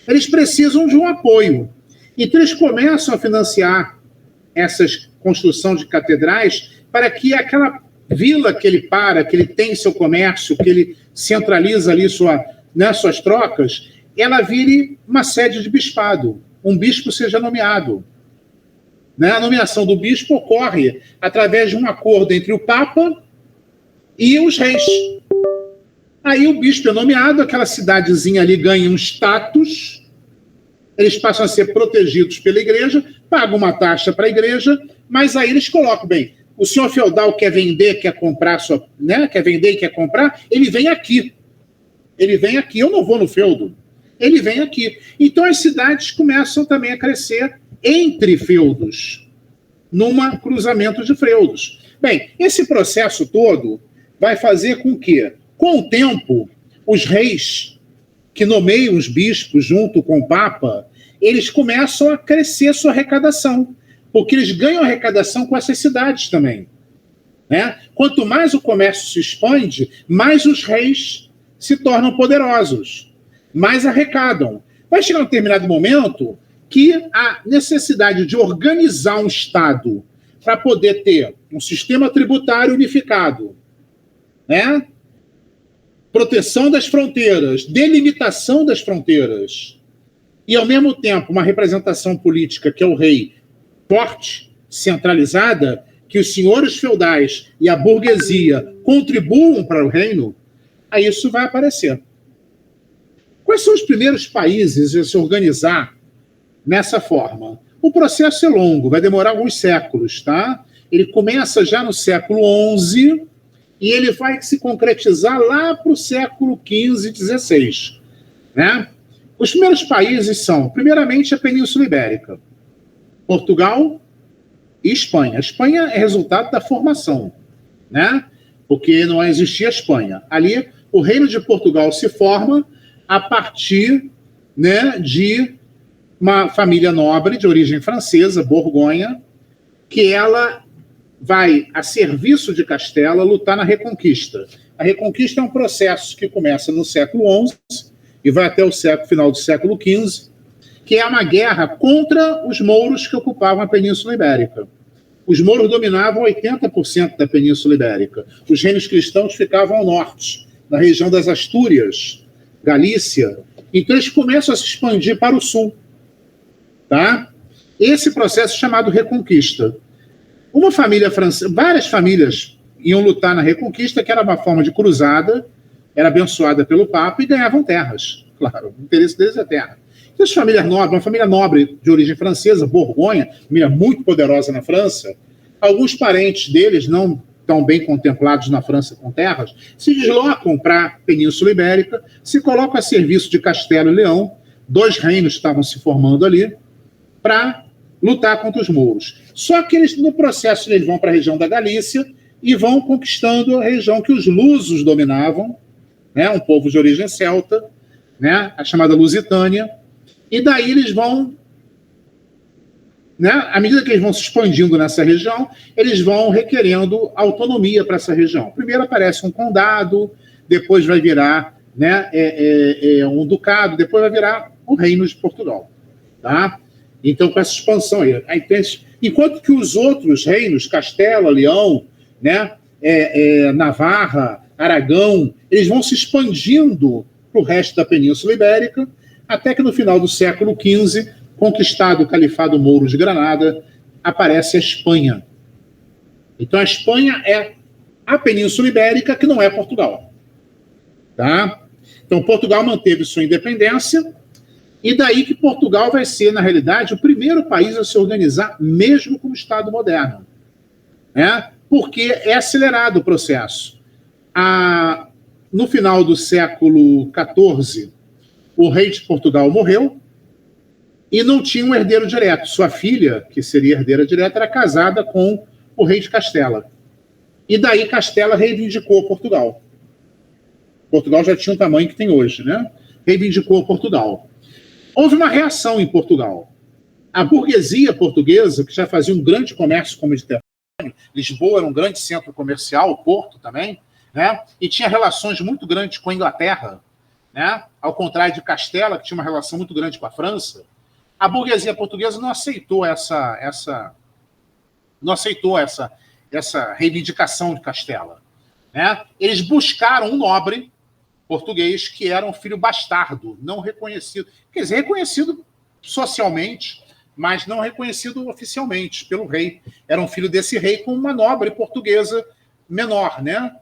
eles precisam de um apoio. Então, eles começam a financiar essas construção de catedrais para que aquela vila que ele para, que ele tem seu comércio, que ele centraliza ali suas trocas, ela vire uma sede de bispado. Um bispo seja nomeado. A nomeação do bispo ocorre através de um acordo entre o Papa e os reis. Aí o bispo é nomeado, aquela cidadezinha ali ganha um status, eles passam a ser protegidos pela igreja, pagam uma taxa para a igreja, mas aí eles colocam, bem, o senhor feudal quer vender, quer comprar, quer vender e quer comprar, ele vem aqui. Ele vem aqui, eu não vou no feudo. Ele vem aqui. Então as cidades começam também a crescer entre feudos, num cruzamento de feudos. Bem, esse processo todo vai fazer com que, com o tempo, os reis que nomeiam os bispos junto com o Papa, eles começam a crescer sua arrecadação, porque eles ganham arrecadação com essas cidades também. Quanto mais o comércio se expande, mais os reis se tornam poderosos, mais arrecadam. Vai chegar um determinado momento que a necessidade de organizar um Estado para poder ter um sistema tributário unificado, proteção das fronteiras, delimitação das fronteiras, e, ao mesmo tempo, uma representação política, que é o rei, forte, centralizada, que os senhores feudais e a burguesia contribuam para o reino, aí isso vai aparecer. Quais são os primeiros países a se organizar nessa forma? O processo é longo, vai demorar alguns séculos, tá? Ele começa já no século XI e ele vai se concretizar lá para o século XV, XVI. Os primeiros países são, primeiramente, a Península Ibérica, Portugal e Espanha. A Espanha é resultado da formação, porque não existia a Espanha. Ali, o Reino de Portugal se forma a partir de uma família nobre de origem francesa, Borgonha, que ela vai, a serviço de Castela, lutar na Reconquista. A Reconquista é um processo que começa no século XI e vai até o final do século XV, que é uma guerra contra os mouros que ocupavam a Península Ibérica. Os mouros dominavam 80% da Península Ibérica. Os reinos cristãos ficavam ao norte, na região das Astúrias, Galícia. Então eles começam a se expandir para o sul. Esse processo é chamado Reconquista. Uma família francesa, várias famílias iam lutar na Reconquista, que era uma forma de cruzada, era abençoada pelo Papa e ganhavam terras. Claro, o interesse deles é terra. Então, as famílias nobres, uma família nobre de origem francesa, Borgonha, família muito poderosa na França, alguns parentes deles, não tão bem contemplados na França com terras, se deslocam para a Península Ibérica, se colocam a serviço de Castelo e Leão, 2 reinos estavam se formando ali, para lutar contra os mouros. Só que eles, no processo, eles vão para a região da Galícia e vão conquistando a região que os lusos dominavam, um povo de origem celta, a chamada Lusitânia, e daí eles vão, à medida que eles vão se expandindo nessa região, eles vão requerendo autonomia para essa região. Primeiro aparece um condado, depois vai virar um ducado, depois vai virar o Reino de Portugal. Então, com essa expansão aí. Enquanto que os outros reinos, Castela, Leão, Navarra, Aragão, eles vão se expandindo para o resto da Península Ibérica, até que no final do século XV, conquistado o Califado Mouro de Granada, aparece a Espanha. Então a Espanha é a Península Ibérica, que não é Portugal. Então Portugal manteve sua independência, e daí que Portugal vai ser, na realidade, o primeiro país a se organizar mesmo como Estado moderno. Porque é acelerado o processo. No final do século XIV, o rei de Portugal morreu e não tinha um herdeiro direto. Sua filha, que seria herdeira direta, era casada com o rei de Castela. E daí Castela reivindicou Portugal. Portugal já tinha o tamanho que tem hoje, Reivindicou Portugal. Houve uma reação em Portugal. A burguesia portuguesa, que já fazia um grande comércio com o Mediterrâneo, Lisboa era um grande centro comercial, o Porto também, e tinha relações muito grandes com a Inglaterra. né? Ao contrário de Castela, que tinha uma relação muito grande com a França, a burguesia portuguesa não aceitou essa reivindicação de Castela, né? Eles buscaram um nobre português que era um filho bastardo, não reconhecido, quer dizer, reconhecido socialmente, mas não reconhecido oficialmente pelo rei. Era um filho desse rei com uma nobre portuguesa menor, né?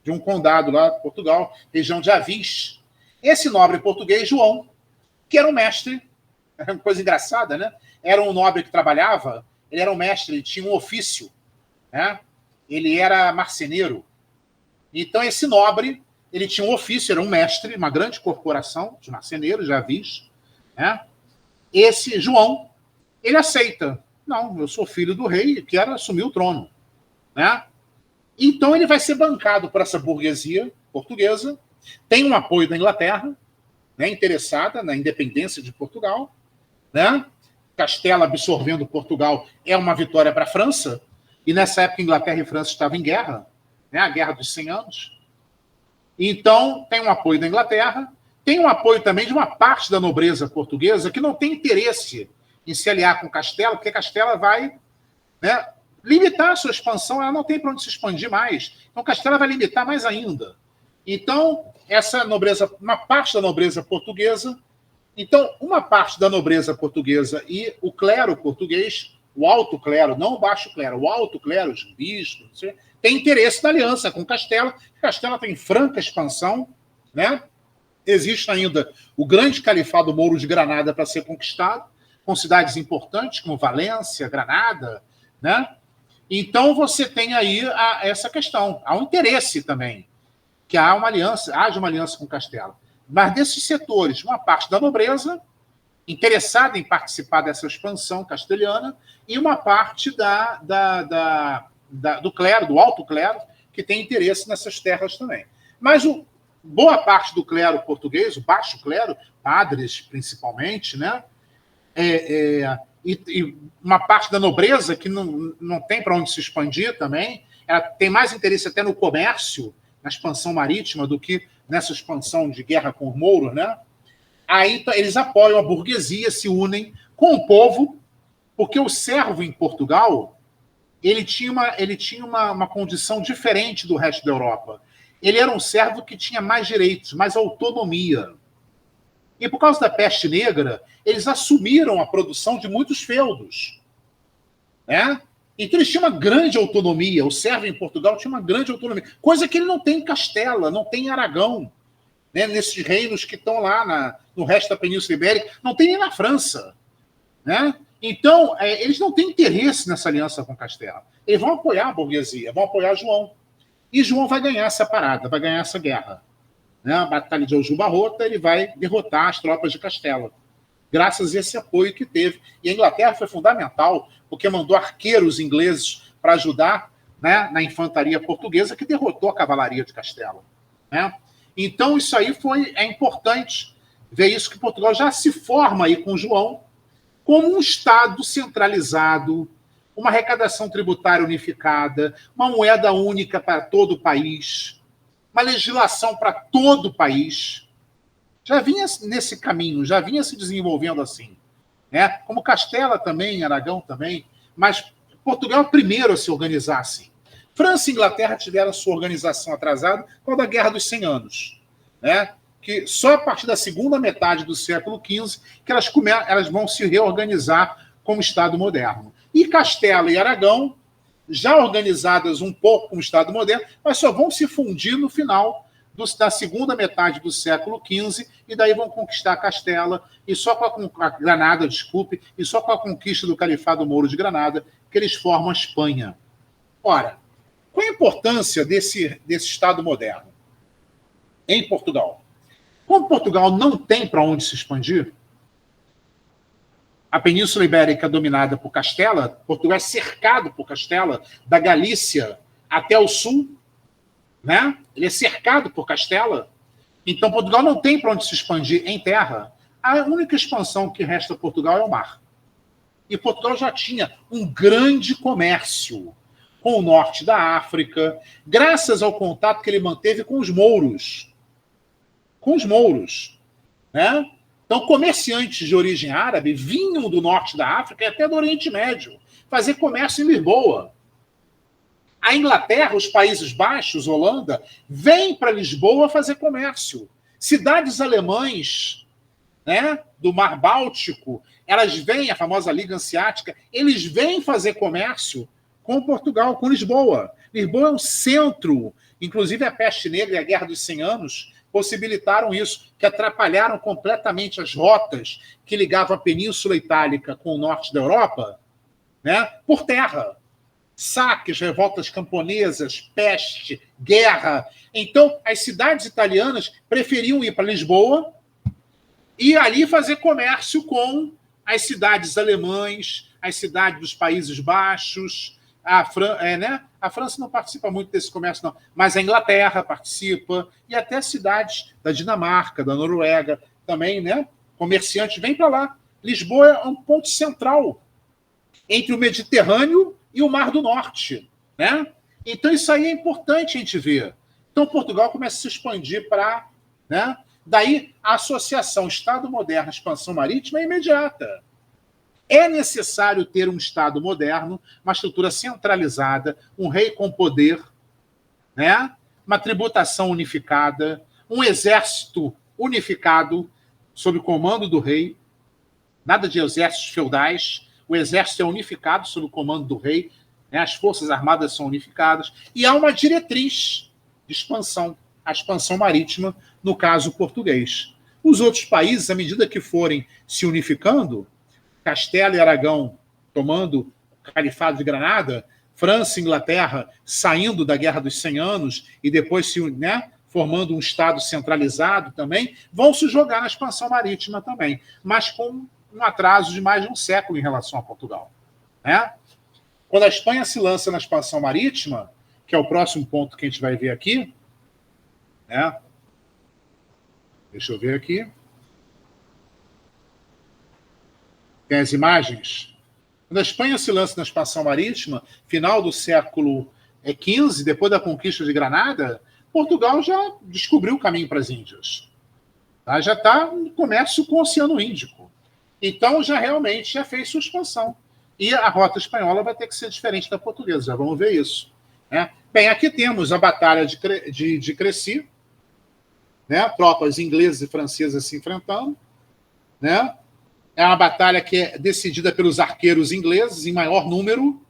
De um condado lá de Portugal, região de Avis. Esse nobre português, João, que era um mestre, era uma coisa engraçada, né? Era um nobre que trabalhava, ele era um mestre, ele tinha um ofício, né? Ele era marceneiro. Então, esse nobre, ele tinha um ofício, era um mestre, uma grande corporação de marceneiros, já Avis, né? Esse João, ele aceita. Não, eu sou filho do rei e quero assumir o trono, né? Então ele vai ser bancado por essa burguesia portuguesa, tem um apoio da Inglaterra, né, interessada na independência de Portugal, né? Castela absorvendo Portugal é uma vitória para a França, e nessa época Inglaterra e França estavam em guerra, né, a Guerra dos 100 Anos. Então tem um apoio da Inglaterra, tem um apoio também de uma parte da nobreza portuguesa que não tem interesse em se aliar com Castela, porque Castela vai, né, limitar a sua expansão, ela não tem para onde se expandir mais. Então Castela vai limitar mais ainda. Então, essa nobreza, uma parte da nobreza portuguesa, então, uma parte da nobreza portuguesa e o clero português, o alto clero, não o baixo clero, o alto clero, os bispos, tem interesse na aliança com Castela. Castela tem franca expansão, né? Existe ainda o grande califado Mouro de Granada para ser conquistado, com cidades importantes como Valência, Granada, né? Então você tem aí essa questão. Há um interesse também que haja uma aliança com Castela. Mas desses setores, uma parte da nobreza interessada em participar dessa expansão castelhana e uma parte do clero, do alto clero, que tem interesse nessas terras também. Mas boa parte do clero português, o baixo clero, padres principalmente, né? E uma parte da nobreza que não tem para onde se expandir também, ela tem mais interesse até no comércio, na expansão marítima, do que nessa expansão de guerra com os mouros, né? Aí eles apoiam a burguesia, se unem com o povo, porque o servo em Portugal ele tinha uma condição diferente do resto da Europa. Ele era um servo que tinha mais direitos, mais autonomia. E por causa da peste negra, eles assumiram a produção de muitos feudos, né? Então eles tinham uma grande autonomia. O servo em Portugal tinha uma grande autonomia, coisa que ele não tem em Castela, não tem em Aragão, né? Nesses reinos que estão lá no resto da Península Ibérica, não tem nem na França, né? Então eles não têm interesse nessa aliança com Castela. Eles vão apoiar a burguesia, vão apoiar João. E João vai ganhar essa parada, vai ganhar essa guerra, né? A Batalha de Aljubarrota, ele vai derrotar as tropas de Castela, graças a esse apoio que teve. E a Inglaterra foi fundamental, porque mandou arqueiros ingleses para ajudar, né, na infantaria portuguesa, que derrotou a cavalaria de Castela, né? Então, isso aí é importante ver isso, que Portugal já se forma aí com João como um Estado centralizado, uma arrecadação tributária unificada, uma moeda única para todo o país, uma legislação para todo o país. Já vinha nesse caminho, já vinha se desenvolvendo assim, né? Como Castela também, Aragão também, mas Portugal é o primeiro a se organizar assim. França e Inglaterra tiveram sua organização atrasada por causa da Guerra dos 100 Anos, né? Que só a partir da segunda metade do século XV que elas vão se reorganizar como Estado moderno. E Castela e Aragão, já organizadas um pouco como Estado moderno, mas só vão se fundir no final da segunda metade do século XV, e daí vão conquistar Castela, e só com a Granada, desculpe, e só com a conquista do Califado Mouro de Granada, que eles formam a Espanha. Ora, qual a importância desse Estado moderno em Portugal? Como Portugal não tem para onde se expandir, a Península Ibérica é dominada por Castela, Portugal é cercado por Castela, da Galícia até o sul, né? Ele é cercado por Castela. Então, Portugal não tem para onde se expandir em terra. A única expansão que resta a Portugal é o mar. E Portugal já tinha um grande comércio com o norte da África, graças ao contato que ele manteve com os mouros. com os mouros, né? Então, comerciantes de origem árabe vinham do norte da África e até do Oriente Médio fazer comércio em Lisboa. A Inglaterra, os Países Baixos, Holanda, vêm para Lisboa fazer comércio. Cidades alemães, né, do Mar Báltico, elas vêm, a famosa Liga Hanseática, eles vêm fazer comércio com Portugal, com Lisboa. Lisboa é um centro, inclusive a peste negra e a Guerra dos 100 Anos possibilitaram isso, que atrapalharam completamente as rotas que ligavam a Península Itálica com o norte da Europa, né, por terra. Saques, revoltas camponesas, peste, guerra. Então, as cidades italianas preferiam ir para Lisboa e ali fazer comércio com as cidades alemãs, as cidades dos Países Baixos. A França não participa muito desse comércio, não, mas a Inglaterra participa, e até cidades da Dinamarca, da Noruega também, né? Comerciantes vêm para lá. Lisboa é um ponto central entre o Mediterrâneo e o Mar do Norte, né? Então isso aí é importante a gente ver. Então Portugal começa a se expandir para, né? Daí a associação Estado moderno, expansão marítima é imediata. É necessário ter um Estado moderno, uma estrutura centralizada, um rei com poder, né? Uma tributação unificada, um exército unificado sob o comando do rei, nada de exércitos feudais, o exército é unificado sob o comando do rei, né? As forças armadas são unificadas, e há uma diretriz de expansão, a expansão marítima, no caso português. Os outros países, à medida que forem se unificando, Castela e Aragão tomando o Califado de Granada, França e Inglaterra saindo da Guerra dos 100 Anos e depois se, né, formando um Estado centralizado também, vão se jogar na expansão marítima também, mas com um atraso de mais de um século em relação a Portugal, né? Quando a Espanha se lança na expansão marítima, que é o próximo ponto que a gente vai ver aqui, né? Deixa eu ver aqui. Tem as imagens. Quando a Espanha se lança na expansão marítima, final do século XV, depois da conquista de Granada, Portugal já descobriu o caminho para as Índias. Tá? Já está no comércio com o Oceano Índico. Então, já fez sua expansão. E a rota espanhola vai ter que ser diferente da portuguesa. Já vamos ver isso. Né? Bem, aqui temos a Batalha de Crécy, né? Tropas inglesas e francesas se enfrentando, né? É uma batalha que é decidida pelos arqueiros ingleses em maior número.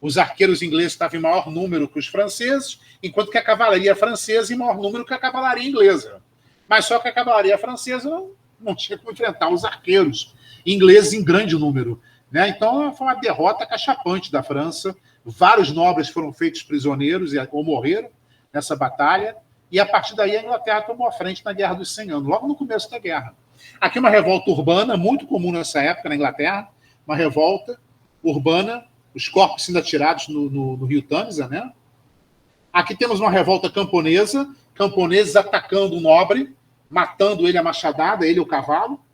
Os arqueiros ingleses estavam em maior número que os franceses, enquanto que a cavalaria francesa em maior número que a cavalaria inglesa. Mas só que a cavalaria francesa não tinha como enfrentar os arqueiros ingleses em grande número, né? Então foi uma derrota cachapante da França. Vários nobres foram feitos prisioneiros ou morreram nessa batalha. E a partir daí a Inglaterra tomou a frente na Guerra dos 100 Anos, logo no começo da guerra. Aqui uma revolta urbana, muito comum nessa época na Inglaterra, uma revolta urbana, os corpos sendo atirados no rio Tâmisa, né? Aqui temos uma revolta camponesa, camponeses atacando um nobre, matando ele a machadada, ele o cavalo,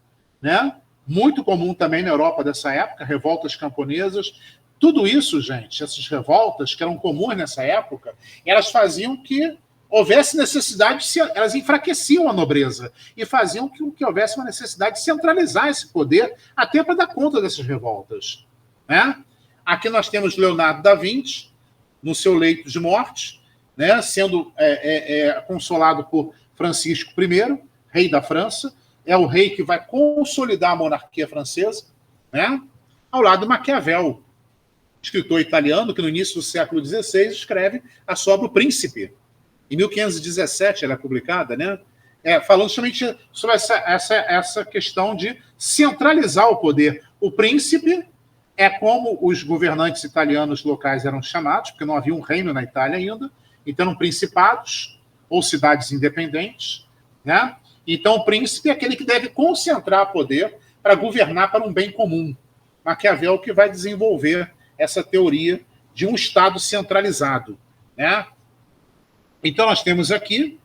né? Muito comum também na Europa dessa época, revoltas camponesas. Tudo isso, gente, essas revoltas que eram comuns nessa época, elas faziam que houvesse necessidade, elas enfraqueciam a nobreza e faziam que houvesse uma necessidade de centralizar esse poder até para dar conta dessas revoltas, né? Aqui nós temos Leonardo da Vinci no seu leito de morte, né, sendo consolado por Francisco I, rei da França. É o rei que vai consolidar a monarquia francesa, né? Ao lado de Maquiavel, escritor italiano que no início do século XVI escreve a sua obra O Príncipe. Em 1517 ela é publicada, né? Falando justamente sobre essa questão de centralizar o poder. O príncipe é como os governantes italianos locais eram chamados, porque não havia um reino na Itália ainda, então eram principados ou cidades independentes, né? Então o príncipe é aquele que deve concentrar poder para governar para um bem comum. Maquiavel que vai desenvolver essa teoria de um Estado centralizado, né? Então, nós temos aqui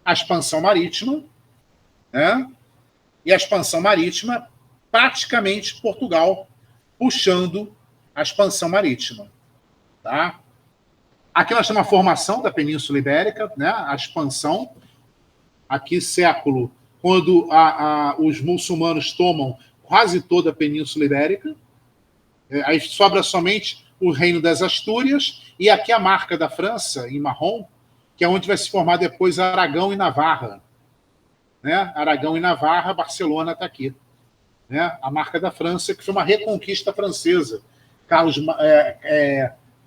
a expansão marítima, né? E a expansão marítima, praticamente Portugal puxando a expansão marítima. Tá? Aqui nós temos a formação da Península Ibérica, né? A expansão. aqui século, quando os muçulmanos tomam quase toda a Península Ibérica. Aí sobra somente o Reino das Astúrias, e aqui a marca da França, em marrom, que é onde vai se formar depois Aragão e Navarra. Né? Aragão e Navarra, Barcelona está aqui. Né? A marca da França, que foi uma reconquista francesa.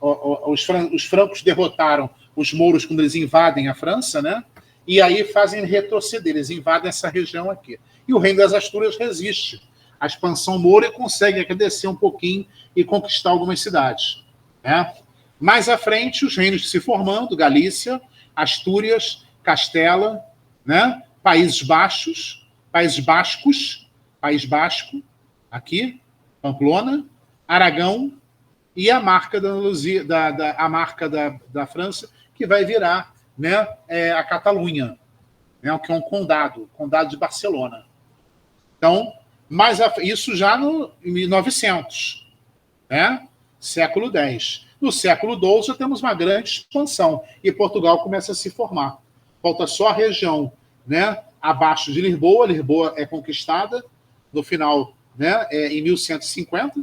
Os francos derrotaram os mouros quando eles invadem a França, né? E aí fazem retroceder, eles invadem essa região aqui. E o Reino das Astúrias resiste à expansão moura e consegue descer um pouquinho e conquistar algumas cidades. Né? Mais à frente, os reinos se formando, Galícia, Astúrias, Castela, né? Países Baixos, País Basco, aqui, Pamplona, Aragão, e a marca a marca da França, que vai virar, né, a Catalunha, né, que é um condado de Barcelona. Então, isso já no 1900, né, século X. No século XII já temos uma grande expansão e Portugal começa a se formar. Falta só a região, né, abaixo de Lisboa. Lisboa é conquistada no final, né, em 1150,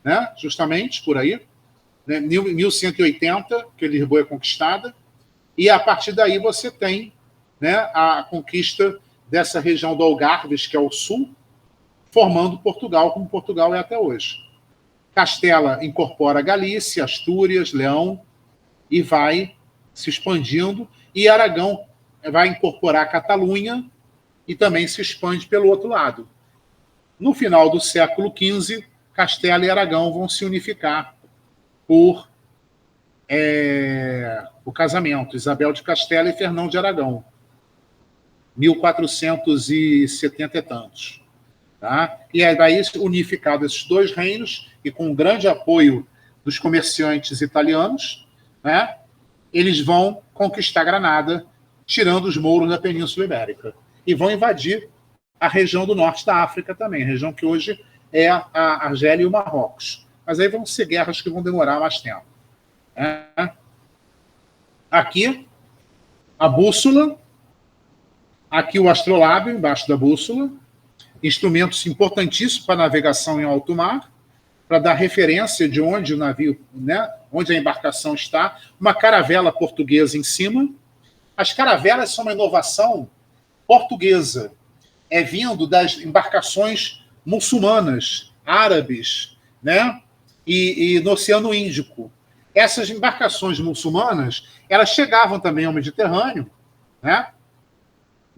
né, justamente por aí, né, 1180, que Lisboa é conquistada, e a partir daí você tem, né, a conquista dessa região do Algarves, que é o sul, formando Portugal, como Portugal é até hoje. Castela incorpora Galícia, Astúrias, Leão, e vai se expandindo, e Aragão vai incorporar a Catalunha e também se expande pelo outro lado. No final do século XV, Castela e Aragão vão se unificar por o casamento. Isabel de Castela e Fernão de Aragão. 1470 e tantos. Tá? E aí, unificados esses dois reinos, e com o grande apoio dos comerciantes italianos, né, eles vão conquistar Granada, tirando os mouros da Península Ibérica. E vão invadir a região do norte da África também, a região que hoje é a Argélia e o Marrocos. Mas aí vão ser guerras que vão demorar mais tempo. Aqui, a bússola. Aqui o astrolábio, embaixo da bússola. Instrumentos importantíssimos para navegação em alto mar, para dar referência de onde o navio, né, onde a embarcação está. Uma caravela portuguesa em cima. As caravelas são uma inovação portuguesa, vindo das embarcações muçulmanas, árabes, né? E no Oceano Índico. Essas embarcações muçulmanas, elas chegavam também ao Mediterrâneo, né?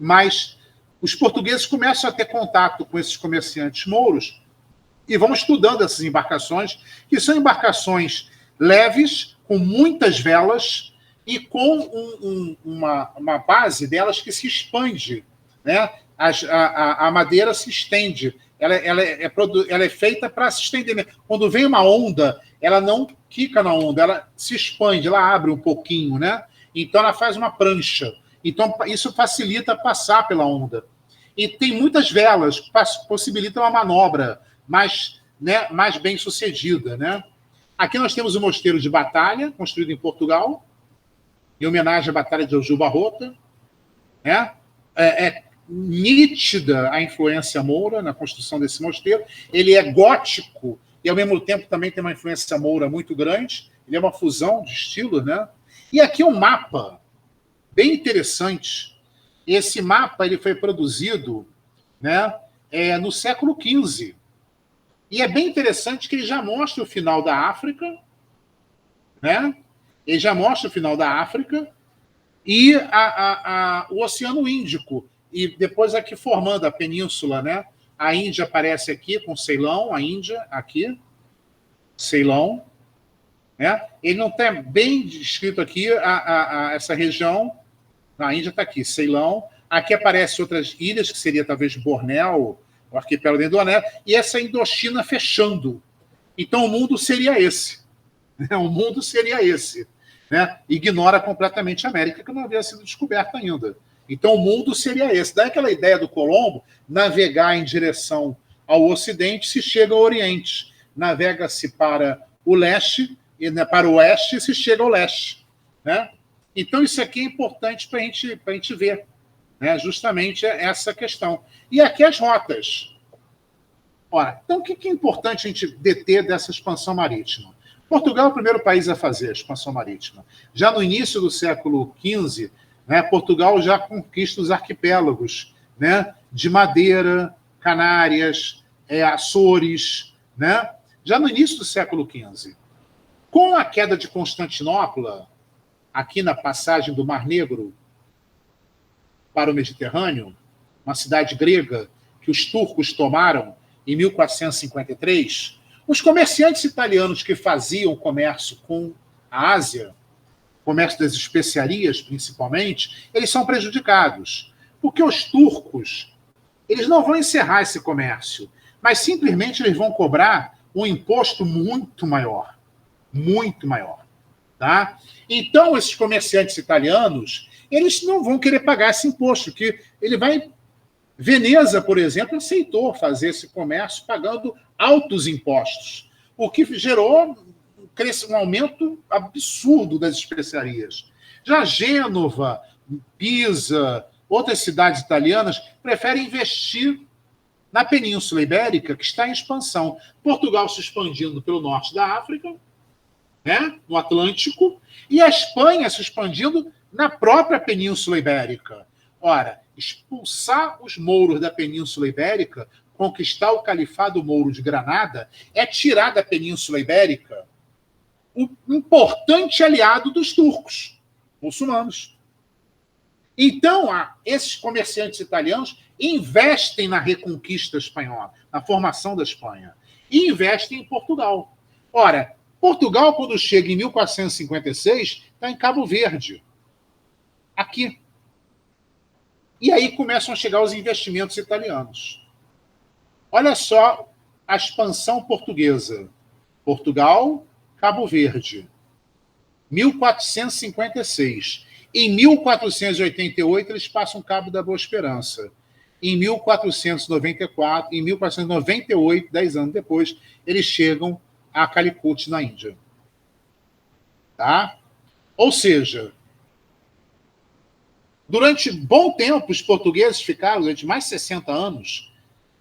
Mas os portugueses começam a ter contato com esses comerciantes mouros e vão estudando essas embarcações, que são embarcações leves, com muitas velas e com uma base delas que se expande, né? A madeira se estende. Ela é feita para se estender. Quando vem uma onda, ela não quica na onda, ela se expande, ela abre um pouquinho, né? Então ela faz uma prancha. Então isso facilita passar pela onda. E tem muitas velas que possibilitam uma manobra mais bem sucedida, né? Aqui nós temos o Mosteiro de Batalha, construído em Portugal, em homenagem à Batalha de Aljuba Rota, né? Nítida a influência moura na construção desse mosteiro. Ele é gótico e, ao mesmo tempo, também tem uma influência moura muito grande. Ele é uma fusão de estilos, né? E aqui um mapa bem interessante. Esse mapa ele foi produzido, né, no século XV. E é bem interessante que ele já mostra o final da África, né? Ele já mostra o final da África e o Oceano Índico. E depois aqui formando a península, né? A Índia aparece aqui com Ceilão, a Índia aqui, Ceilão, né? Ele não está bem descrito aqui essa região. A Índia está aqui, Ceilão. Aqui aparecem outras ilhas, que seria talvez Bornéu, o arquipélago de Indonésia, e essa Indochina fechando. Então o mundo seria esse. Né? O mundo seria esse. Né? Ignora completamente a América, que não havia sido descoberta ainda. Então, o mundo seria esse. Daí aquela ideia do Colombo, navegar em direção ao Ocidente, se chega ao Oriente. Navega-se para o leste, e para o oeste, e se chega ao leste. Né? Então, isso aqui é importante para a gente ver. né? Justamente essa questão. E aqui as rotas. Ora, então o que é importante a gente deter dessa expansão marítima? Portugal é o primeiro país a fazer a expansão marítima. Já no início do século XV, né, Portugal já conquista os arquipélagos, né, de Madeira, Canárias, Açores, né, já no início do século XV. Com a queda de Constantinopla, aqui na passagem do Mar Negro para o Mediterrâneo, uma cidade grega que os turcos tomaram em 1453, os comerciantes italianos que faziam comércio com a Ásia, comércio das especiarias principalmente, eles são prejudicados. Porque os turcos, eles não vão encerrar esse comércio, mas simplesmente eles vão cobrar um imposto muito maior. Muito maior. Tá? Então, esses comerciantes italianos, eles não vão querer pagar esse imposto, que ele vai... Veneza, por exemplo, aceitou fazer esse comércio pagando altos impostos, o que gerou um aumento absurdo das especiarias. Já Gênova, Pisa, outras cidades italianas preferem investir na Península Ibérica, que está em expansão. Portugal se expandindo pelo norte da África, né, no Atlântico, e a Espanha se expandindo na própria Península Ibérica. Ora, expulsar os mouros da Península Ibérica, conquistar o Califado Mouro de Granada, é tirar da Península Ibérica um importante aliado dos turcos, muçulmanos. Então, esses comerciantes italianos investem na reconquista espanhola, na formação da Espanha, e investem em Portugal. Ora, Portugal, quando chega em 1456, está em Cabo Verde, aqui. E aí começam a chegar os investimentos italianos. Olha só a expansão portuguesa. Portugal, Cabo Verde. 1456. Em 1488, eles passam Cabo da Boa Esperança. Em 1494, em 1498, 10 anos depois, eles chegam a Calicut, na Índia. Tá? Ou seja, durante bom tempo, os portugueses ficaram, durante mais de 60 anos,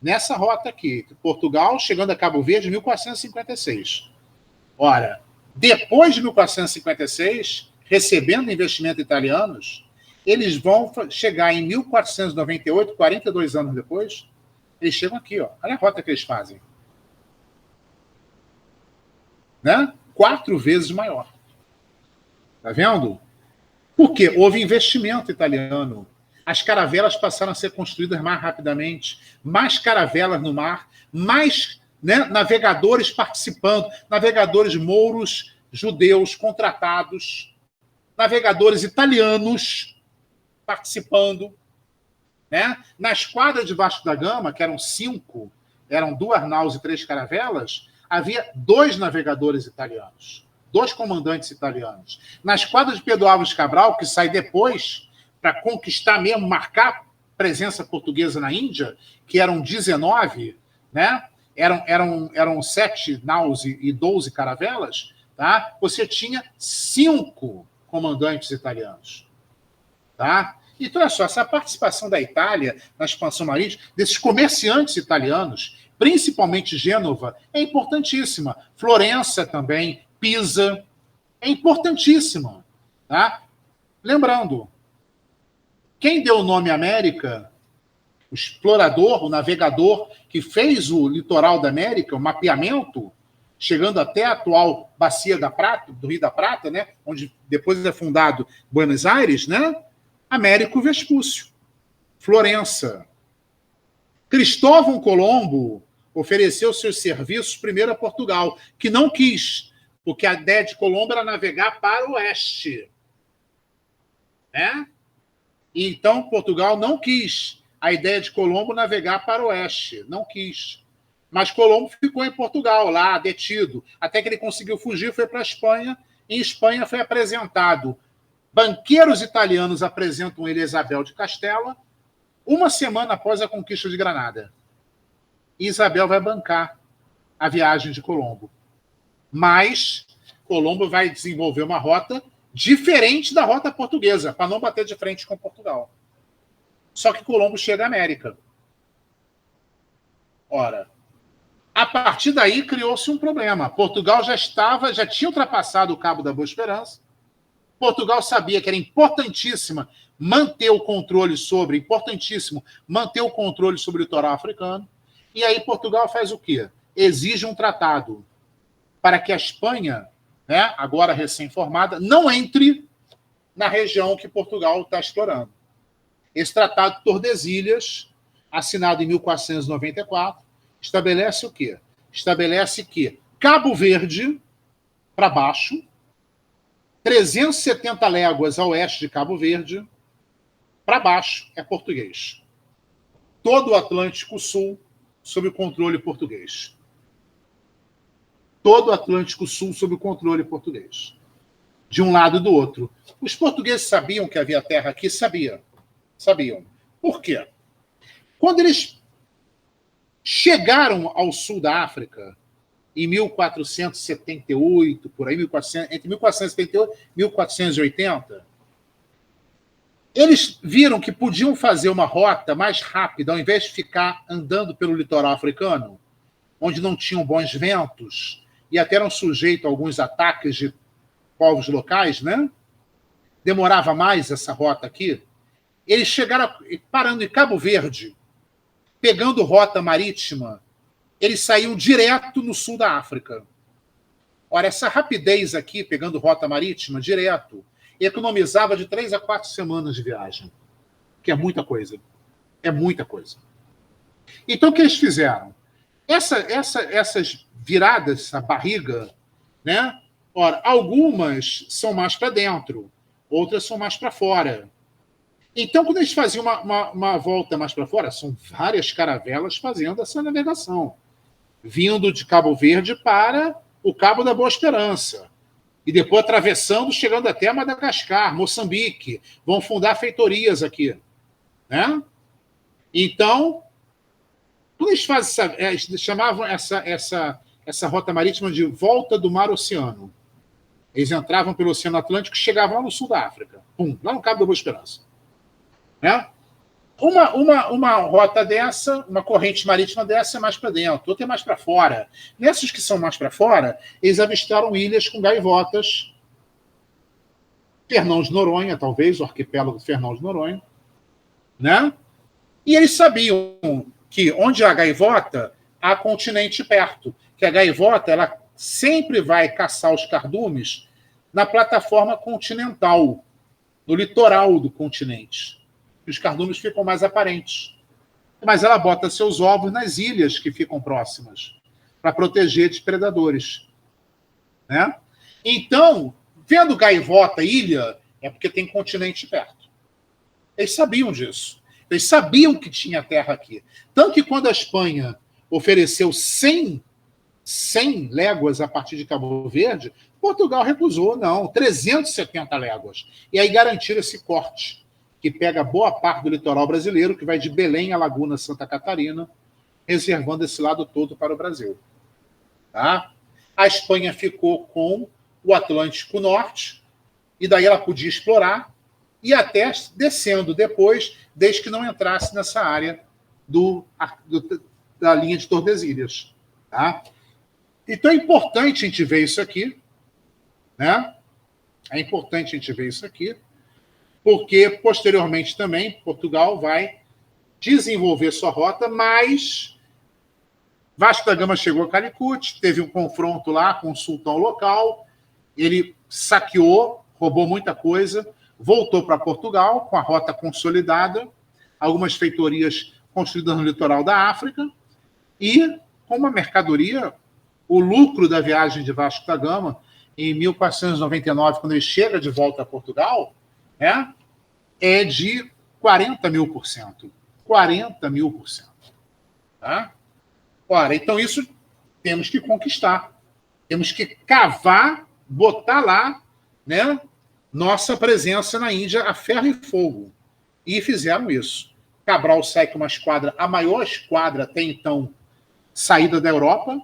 nessa rota aqui. Portugal, chegando a Cabo Verde, em 1456. Ora, depois de 1456, recebendo investimento italianos, eles vão chegar em 1498, 42 anos depois, eles chegam aqui, ó. Olha a rota que eles fazem. Né? 4 vezes maior. Tá vendo? Porque houve investimento italiano. As caravelas passaram a ser construídas mais rapidamente, mais caravelas no mar, mais, né, navegadores participando, navegadores mouros, judeus contratados, navegadores italianos participando. Né? Na esquadra de Vasco da Gama, que eram 5, eram 2 naus e 3 caravelas, havia 2 navegadores italianos. 2 comandantes italianos. Na esquadra de Pedro Álvares Cabral, que sai depois para conquistar mesmo, marcar presença portuguesa na Índia, que eram 19, né? eram 7 naus e 12 caravelas, tá? Você tinha 5 comandantes italianos. Tá? Então, olha só, essa participação da Itália na expansão marítima, desses comerciantes italianos, principalmente Gênova, é importantíssima. Florença também, Pisa, é importantíssima. Tá? Lembrando, quem deu o nome América, o explorador, o navegador que fez o litoral da América, o mapeamento, chegando até a atual Bacia da Prata, do Rio da Prata, né, onde depois é fundado Buenos Aires, né, Américo Vespúcio, Florença. Cristóvão Colombo ofereceu seus serviços primeiro a Portugal, que não quis, porque a ideia de Colombo era navegar para o oeste. Né? E então Portugal não quis a ideia de Colombo navegar para o oeste, não quis. Mas Colombo ficou em Portugal, lá, detido, até que ele conseguiu fugir, foi para a Espanha. Em Espanha foi apresentado. Banqueiros italianos apresentam ele a Isabel de Castela, uma semana após a conquista de Granada. E Isabel vai bancar a viagem de Colombo. Mas Colombo vai desenvolver uma rota diferente da rota portuguesa, para não bater de frente com Portugal. Só que Colombo chega à América. Ora, a partir daí criou-se um problema. Portugal já tinha ultrapassado o Cabo da Boa Esperança. Portugal sabia que era importantíssimo manter o controle sobre o litoral africano. E aí Portugal faz o quê? Exige um tratado para que a Espanha, né, agora recém-formada, não entre na região que Portugal está explorando. Esse Tratado de Tordesilhas, assinado em 1494, estabelece o quê? Estabelece que Cabo Verde, para baixo, 370 léguas a oeste de Cabo Verde, para baixo, é português. Todo o Atlântico Sul sob o controle português. Todo o Atlântico Sul sob o controle português. De um lado e do outro. Os portugueses sabiam que havia terra aqui? Sabiam. Por quê? Quando eles chegaram ao sul da África, em 1478, por aí, entre 1478 e 1480, eles viram que podiam fazer uma rota mais rápida, ao invés de ficar andando pelo litoral africano, onde não tinham bons ventos e até eram sujeitos a alguns ataques de povos locais, né? Demorava mais essa rota aqui. Eles chegaram parando em Cabo Verde, pegando rota marítima, eles saíam direto no sul da África. Ora, essa rapidez aqui, pegando rota marítima, direto, economizava de 3 a 4 semanas de viagem, que é muita coisa. É muita coisa. Então, o que eles fizeram? Essas viradas, essa barriga, né? Ora, algumas são mais para dentro, outras são mais para fora. Então, quando eles faziam uma volta mais para fora, são várias caravelas fazendo essa navegação, vindo de Cabo Verde para o Cabo da Boa Esperança, e depois atravessando, chegando até Madagascar, Moçambique, vão fundar feitorias aqui, né? Então, quando eles fazem eles chamavam essa rota marítima de volta do mar oceano. Eles entravam pelo Oceano Atlântico e chegavam lá no sul da África, lá no Cabo da Boa Esperança. Né? Uma rota dessa, uma corrente marítima dessa é mais para dentro, outra é mais para fora. Nessas que são mais para fora, eles avistaram ilhas com gaivotas, Fernão de Noronha, talvez, o arquipélago de Fernão de Noronha, né? E eles sabiam que onde há gaivota, há continente perto, que a gaivota ela sempre vai caçar os cardumes na plataforma continental, no litoral do continente. Os cardumes ficam mais aparentes. Mas ela bota seus ovos nas ilhas que ficam próximas, para proteger de predadores. Né? Então, vendo gaivota, ilha, é porque tem continente perto. Eles sabiam disso. Eles sabiam que tinha terra aqui. Tanto que quando a Espanha ofereceu 100 léguas a partir de Cabo Verde, Portugal recusou, não, 370 léguas. E aí garantiram esse corte, que pega boa parte do litoral brasileiro, que vai de Belém a Laguna Santa Catarina, reservando esse lado todo para o Brasil. Tá? A Espanha ficou com o Atlântico Norte, e daí ela podia explorar, e até descendo depois, desde que não entrasse nessa área da linha de Tordesilhas. Tá? Então é importante a gente ver isso aqui, né? É importante a gente ver isso aqui, porque, posteriormente também, Portugal vai desenvolver sua rota, mas Vasco da Gama chegou a Calicut, teve um confronto lá com o sultão local, ele saqueou, roubou muita coisa, voltou para Portugal com a rota consolidada, algumas feitorias construídas no litoral da África, e com uma mercadoria, o lucro da viagem de Vasco da Gama, em 1499, quando ele chega de volta a Portugal, é de 40 mil por cento. 40 mil por cento. Tá? Ora, então isso temos que conquistar. Temos que cavar, botar lá, né, nossa presença na Índia a ferro e fogo. E fizeram isso. Cabral sai com uma esquadra, a maior esquadra até então saída da Europa,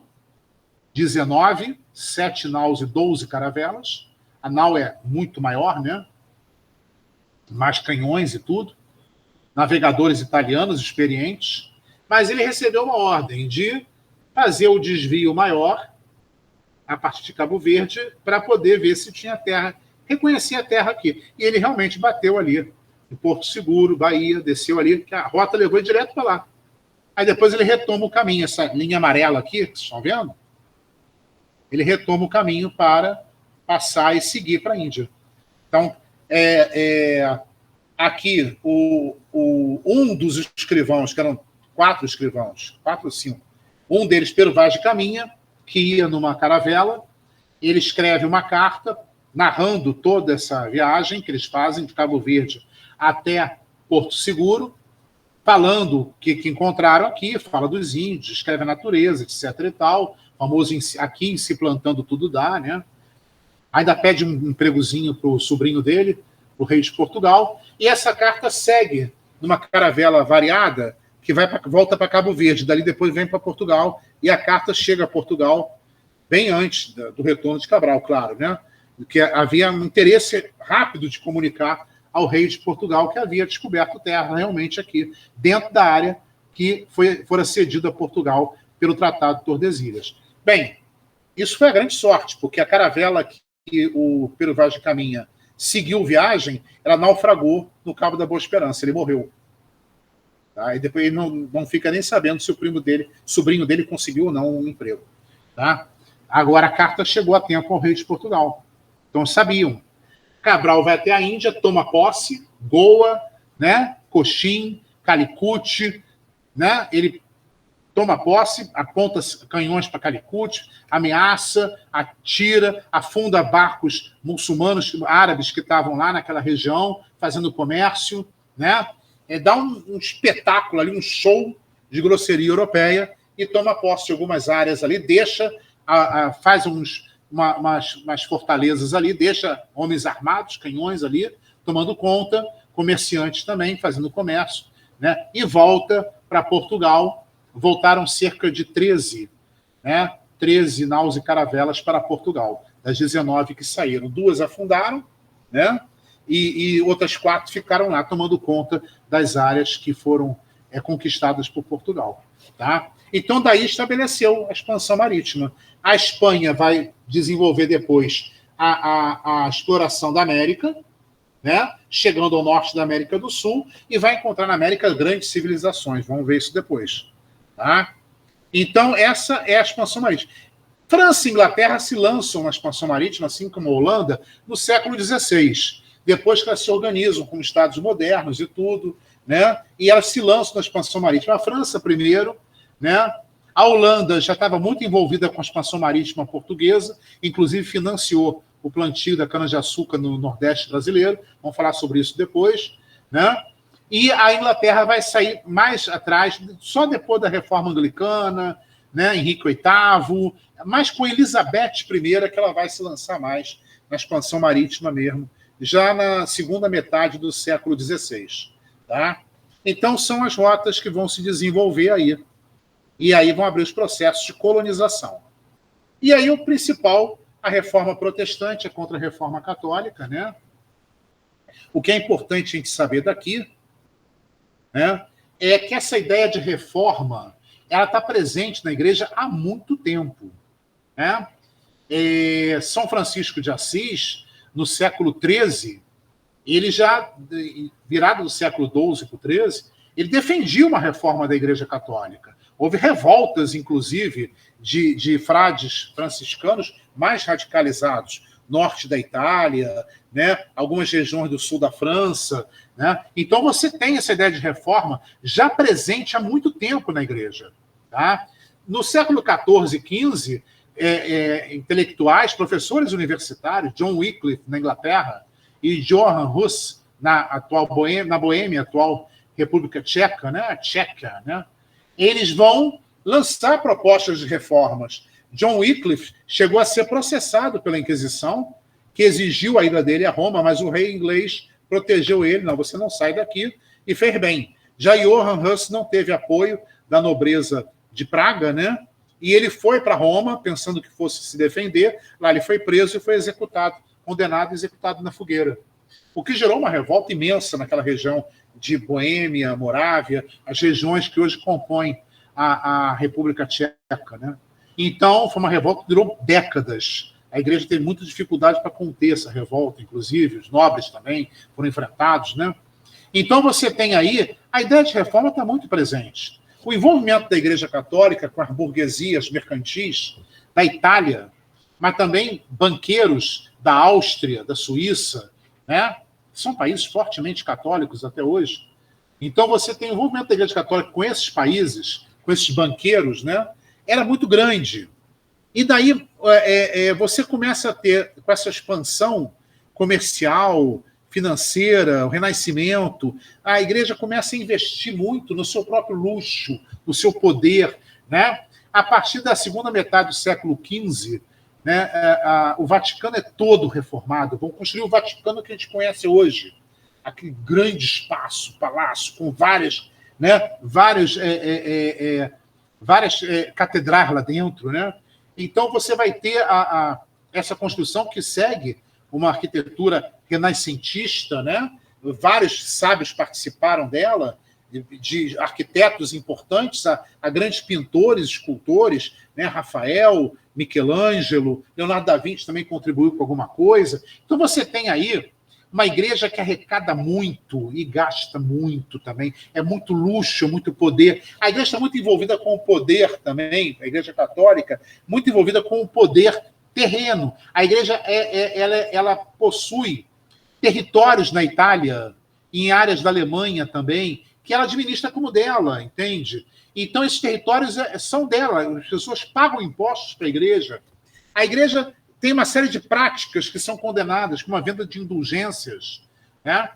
19, 7 naus e 12 caravelas. A nau é muito maior, né? Mais canhões e tudo. navegadores italianos experientes, mas ele recebeu uma ordem de fazer o desvio maior a partir de Cabo Verde para poder ver se tinha terra, reconhecer a terra aqui. E ele realmente bateu ali, em Porto Seguro, Bahia, desceu ali, que a rota levou ele direto para lá. Aí depois ele retoma o caminho, essa linha amarela aqui, que vocês estão vendo? Ele retoma o caminho para passar e seguir para a Índia. Então, aqui, um dos escrivãos, que eram 4 escrivãos, 4 ou 5, um deles, Pero Vaz de Caminha, que ia numa caravela, ele escreve uma carta narrando toda essa viagem que eles fazem de Cabo Verde até Porto Seguro, falando o que encontraram aqui, fala dos índios, escreve a natureza, etc. e tal, famoso aqui em Se Plantando Tudo Dá, né? Ainda pede um empregozinho para o sobrinho dele, o rei de Portugal, e essa carta segue numa caravela variada que volta para Cabo Verde, dali depois vem para Portugal, e a carta chega a Portugal bem antes do retorno de Cabral, claro, né? Porque havia um interesse rápido de comunicar ao rei de Portugal que havia descoberto terra realmente aqui, dentro da área que fora cedida a Portugal pelo Tratado de Tordesilhas. Bem, isso foi a grande sorte, porque a caravela que o Pero Vaz de Caminha seguiu viagem, ela naufragou no Cabo da Boa Esperança, ele morreu. Tá? E depois ele não fica nem sabendo se o sobrinho dele conseguiu ou não um emprego. Tá? Agora a carta chegou a tempo ao rei de Portugal. Então sabiam. Cabral vai até a Índia, toma posse, Goa, né? Cochin, Calicut, né? Ele toma posse, aponta canhões para Calicut, ameaça, atira, afunda barcos muçulmanos, árabes que estavam lá naquela região, fazendo comércio, né? Dá um espetáculo ali, um show de grosseria europeia e toma posse de algumas áreas ali, faz umas fortalezas ali, deixa homens armados, canhões ali, tomando conta, comerciantes também, fazendo comércio, né? E volta para Portugal. Voltaram cerca de 13 naus e caravelas para Portugal, das 19 que saíram. 2 afundaram, né? E outras 4 ficaram lá, tomando conta das áreas que foram conquistadas por Portugal. Tá? Então, daí estabeleceu a expansão marítima. A Espanha vai desenvolver depois a exploração da América, né? Chegando ao norte da América do Sul, e vai encontrar na América grandes civilizações. Vamos ver isso depois. Tá? Então, essa é a expansão marítima. França e Inglaterra se lançam na expansão marítima, assim como a Holanda, no século XVI. Depois que elas se organizam como estados modernos e tudo, né? E elas se lançam na expansão marítima. A França primeiro, né? A Holanda já estava muito envolvida com a expansão marítima portuguesa, inclusive financiou o plantio da cana-de-açúcar no Nordeste brasileiro. Vamos falar sobre isso depois, né? E a Inglaterra vai sair mais atrás, só depois da Reforma Anglicana, né? Henrique VIII, mas com Elizabeth I que ela vai se lançar mais na expansão marítima mesmo, já na segunda metade do século XVI. Tá? Então, são as rotas que vão se desenvolver aí. E aí vão abrir os processos de colonização. E aí o principal, a reforma protestante, a contra-reforma católica, né? O que é importante a gente saber daqui, né, é que essa ideia de reforma ela está presente na igreja há muito tempo. Né? São Francisco de Assis, no século XIII, ele já, virado do século XII para o XIII, ele defendia uma reforma da Igreja Católica. Houve revoltas, inclusive, de frades franciscanos mais radicalizados, norte da Itália, né? Algumas regiões do sul da França. Né? Então você tem essa ideia de reforma já presente há muito tempo na Igreja. Tá? No século XIV e XV, intelectuais, professores universitários, John Wycliffe, na Inglaterra, e Johann Hus, na Boêmia, atual República Tcheca, né? Tcheca, né? Eles vão lançar propostas de reformas. John Wycliffe chegou a ser processado pela Inquisição, que exigiu a ida dele a Roma, mas o rei inglês protegeu ele, não, você não sai daqui, e fez bem. Já Johann Hus não teve apoio da nobreza de Praga, né? E ele foi para Roma, pensando que fosse se defender, lá ele foi preso e foi executado, condenado e executado na fogueira. O que gerou uma revolta imensa naquela região de Boêmia, Morávia, as regiões que hoje compõem a República Tcheca, né? Então, foi uma revolta que durou décadas. A igreja teve muita dificuldade para conter essa revolta, inclusive, os nobres também foram enfrentados, né? Então, você tem aí, a ideia de reforma está muito presente. O envolvimento da Igreja Católica com as burguesias mercantis da Itália, mas também banqueiros da Áustria, da Suíça, né? São países fortemente católicos até hoje. Então, você tem o envolvimento da Igreja Católica com esses países, com esses banqueiros, né? Era muito grande. E daí você começa a ter, com essa expansão comercial, financeira, o renascimento, a igreja começa a investir muito no seu próprio luxo, no seu poder, né? A partir da segunda metade do século XV, né, o Vaticano é todo reformado. Vão construir o Vaticano que a gente conhece hoje, aquele grande espaço, palácio, com várias, né, várias catedrais lá dentro, né? Então você vai ter essa construção que segue uma arquitetura renascentista, né? Vários sábios participaram dela, de arquitetos importantes, a grandes pintores, escultores, né? Rafael, Michelangelo, Leonardo da Vinci também contribuiu com alguma coisa. Então você tem aí uma igreja que arrecada muito e gasta muito também. É muito luxo, muito poder. A igreja está muito envolvida com o poder também, a Igreja Católica, muito envolvida com o poder terreno. A igreja ela possui territórios na Itália, em áreas da Alemanha também, que ela administra como dela, entende? Então, esses territórios são dela. As pessoas pagam impostos para a igreja. A igreja tem uma série de práticas que são condenadas, como a venda de indulgências, né?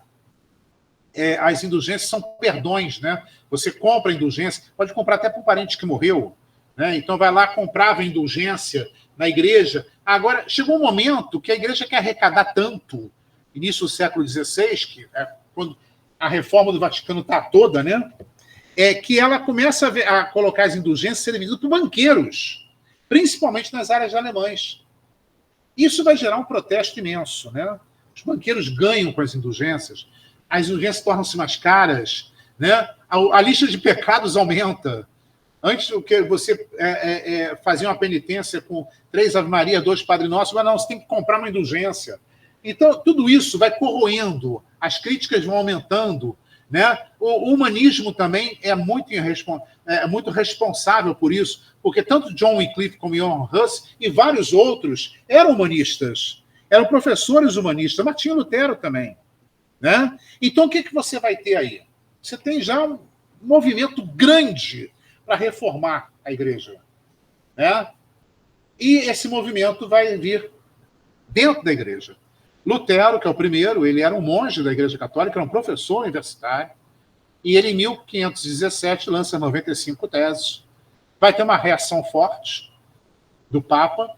As indulgências são perdões, né? Você compra a indulgência, pode comprar até para um parente que morreu, né? Então vai lá, comprava a indulgência na igreja. Agora, chegou um momento que a igreja quer arrecadar tanto, início do século XVI, que é quando a reforma do Vaticano está toda, né? Que ela começa a colocar as indulgências serem vendidas por banqueiros, principalmente nas áreas alemãs. Isso vai gerar um protesto imenso, né? Os banqueiros ganham com as indulgências tornam-se mais caras, né? A lista de pecados aumenta. Antes, o que você fazia uma penitência com 3 Ave Maria, 2 Padre Nosso, mas não, você tem que comprar uma indulgência. Então, tudo isso vai corroendo, as críticas vão aumentando, né? O humanismo também é muito responsável por isso, porque tanto John Wycliffe como Johann Hus e vários outros eram humanistas, eram professores humanistas, Martinho Lutero também, né? Então, o que você vai ter aí? Você tem já um movimento grande para reformar a igreja, né? E esse movimento vai vir dentro da igreja. Lutero, que é o primeiro, ele era um monge da Igreja Católica, era um professor universitário, e ele, em 1517, lança 95 teses. Vai ter uma reação forte do Papa.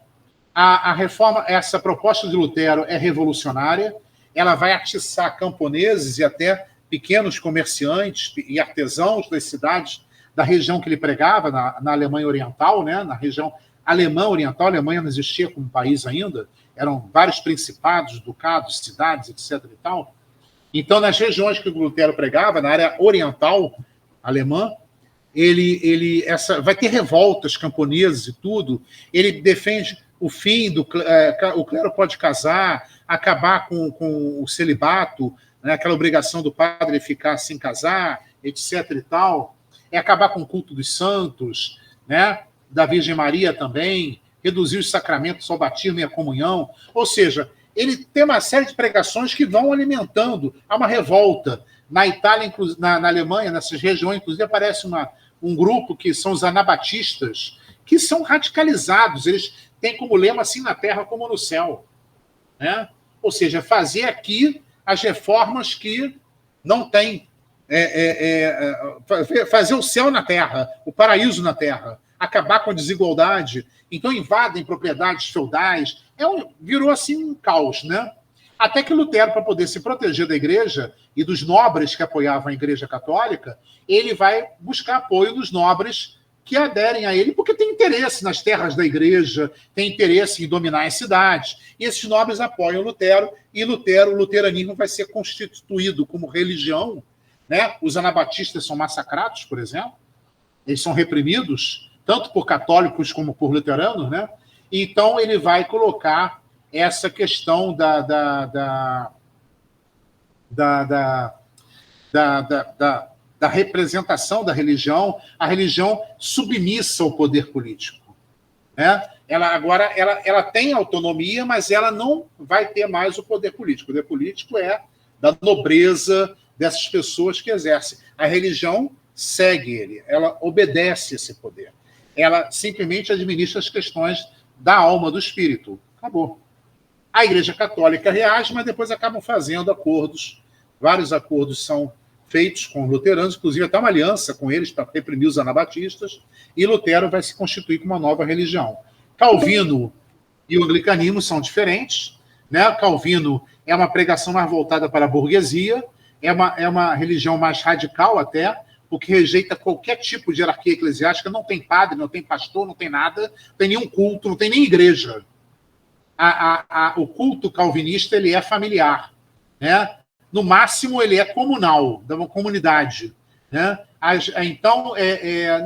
A reforma, essa proposta de Lutero é revolucionária, ela vai atiçar camponeses e até pequenos comerciantes e artesãos das cidades da região que ele pregava, na Alemanha Oriental, né? Na região alemã oriental. A Alemanha não existia como país ainda, eram vários principados, ducados, cidades, etc. e tal. Então, nas regiões que o Lutero pregava, na área oriental alemã, vai ter revoltas camponesas e tudo. Ele defende o fim o clero pode casar, acabar com o celibato, né, aquela obrigação do padre ficar sem casar, etc. e tal. Acabar com o culto dos santos, né, da Virgem Maria também, reduzir os sacramentos ao batismo e à comunhão. Ou seja, ele tem uma série de pregações que vão alimentando. Há uma revolta. Na Itália, na Alemanha, nessas regiões, inclusive, aparece um grupo que são os anabatistas, que são radicalizados. Eles têm como lema assim na terra como no céu, né? Ou seja, fazer aqui as reformas que não tem. Fazer o céu na terra, o paraíso na terra, acabar com a desigualdade. Então invadem propriedades feudais. Virou assim um caos, né? Até que Lutero, para poder se proteger da igreja e dos nobres que apoiavam a Igreja Católica, ele vai buscar apoio dos nobres que aderem a ele, porque tem interesse nas terras da igreja, tem interesse em dominar as cidades. E esses nobres apoiam Lutero, e o luteranismo vai ser constituído como religião né? Os anabatistas são massacrados, por exemplo. Eles são reprimidos, tanto por católicos como por luteranos, né? Então, ele vai colocar essa questão da representação da religião, a religião submissa ao poder político, né? Ela tem autonomia, mas ela não vai ter mais o poder político. O poder político é da nobreza dessas pessoas que exercem. A religião segue ele, ela obedece esse poder. Ela simplesmente administra as questões da alma, do espírito. Acabou. A Igreja Católica reage, mas depois acabam fazendo acordos. Vários acordos são feitos com os luteranos, inclusive até uma aliança com eles para reprimir os anabatistas, e Lutero vai se constituir como uma nova religião. Calvino e o anglicanismo são diferentes, né? Calvino é uma pregação mais voltada para a burguesia, é uma religião mais radical até, porque rejeita qualquer tipo de hierarquia eclesiástica, não tem padre, não tem pastor, não tem nada, não tem nenhum culto, não tem nem igreja. O culto calvinista ele é familiar, né? No máximo, ele é comunal, da uma comunidade, né? Então,